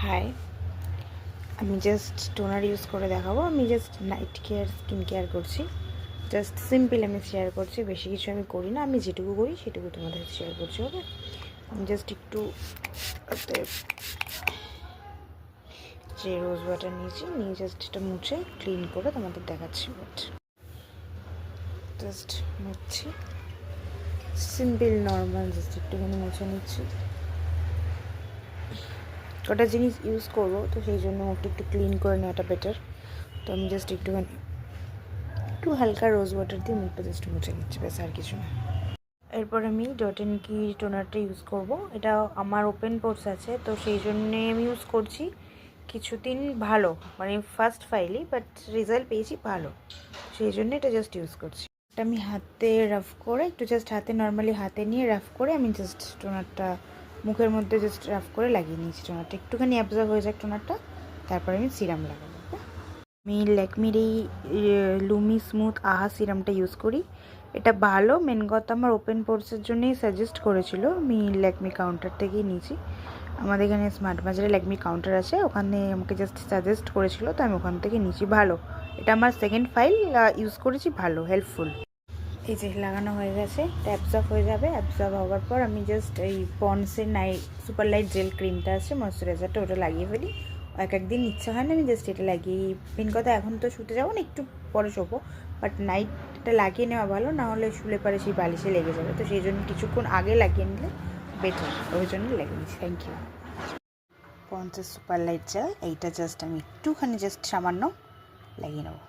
High, আমি just toner use করে দেখাবো। আমি just night care skin care করছি, জাস্ট সিম্পল আমি শেয়ার করছি, বেশি কিছু আমি করি না। আমি যেটুকু করি সেটুকু তোমাদের শেয়ার করছি। ওকে, আমি জাস্ট একটু যে রোজ ওয়াটার নিয়ে জাস্ট এটা মুছে ক্লিন করে তোমাদের দেখাচ্ছি। বাট জাস্ট মুছছি, সিম্পল নর্মাল জাস্ট একটুখানি মুছে নিচ্ছি। কটা জিনিস ইউজ করবো তো সেই জন্য মুখটা একটু ক্লিন করে নেওয়াটা বেটার। তো আমি জাস্ট একটু হালকা রোজ ওয়াটার দিয়ে মুখটা জাস্ট মুছে নিচ্ছি, ব্যাস, আর কিছু না। এরপর আমি ডট অ্যান্ড কি টোনারটা ইউজ করব। এটা আমার ওপেন পোর্স আছে, তো সেই জন্যে আমি ইউজ করছি। কিছুদিন ভালো, মানে ফার্স্ট ফাইলই, বাট রেজাল্ট পেয়েছি ভালো, সেই জন্য এটা জাস্ট ইউজ করছি। এটা আমি হাতে রাফ করে, একটু জাস্ট হাতে নর্মালি হাতে নিয়ে রাফ করে আমি জাস্ট টোনারটা মুখের মধ্যে জাস্ট রাফ করে লাগিয়ে নিয়েছি। টোনারটা একটুখানি অ্যাবজর্ব হয়ে যাক টোনারটা, তারপরে আমি সিরাম লাগাবো। আমি ল্যাকমির এই লুমি স্মুথ আহা সিরামটা ইউজ করি। এটা ভালো, মেন কথা আমার ওপেন পোর্সের জন্যই সাজেস্ট করেছিল। আমি ল্যাকমি কাউন্টার থেকেই নিয়েছি। আমাদের এখানে স্মার্ট বাজারে ল্যাকমি কাউন্টার আছে, ওখানে আমাকে জাস্ট সাজেস্ট করেছিল, তো আমি ওখান থেকে নিয়েছি। ভালো, এটা আমার সেকেন্ড ফাইল ইউজ করেছি, ভালো, হেল্পফুল। এই যে লাগানো হয়ে গেছে, এটা অ্যাবজর্ব হয়ে যাবে। অ্যাবজর্ব হওয়ার পর আমি জাস্ট এই পন্ডসের সুপার লাইট জেল ক্রিমটা আছে, ময়শ্চারাইজারটা, ওটা লাগিয়ে ফেলি। এক একদিন ইচ্ছা হয় না, আমি জাস্ট এটা লাগিয়ে, মেন কথা এখন তো শুতে যাবো না, একটু পরে শোবো, বাট নাইটটা লাগিয়ে নেওয়া ভালো, না হলে শুলে পারে সেই বালিশে লেগে যাবে। তো সেই জন্য কিছুক্ষণ আগে লাগিয়ে নিলে বেটার, ওই জন্য লাগিয়ে নিচ্ছি। Thank you. পন্ডসের সুপার লাইট জেল, এইটা জাস্ট আমি একটুখানি জাস্ট সামান্য লাগিয়ে নেবো।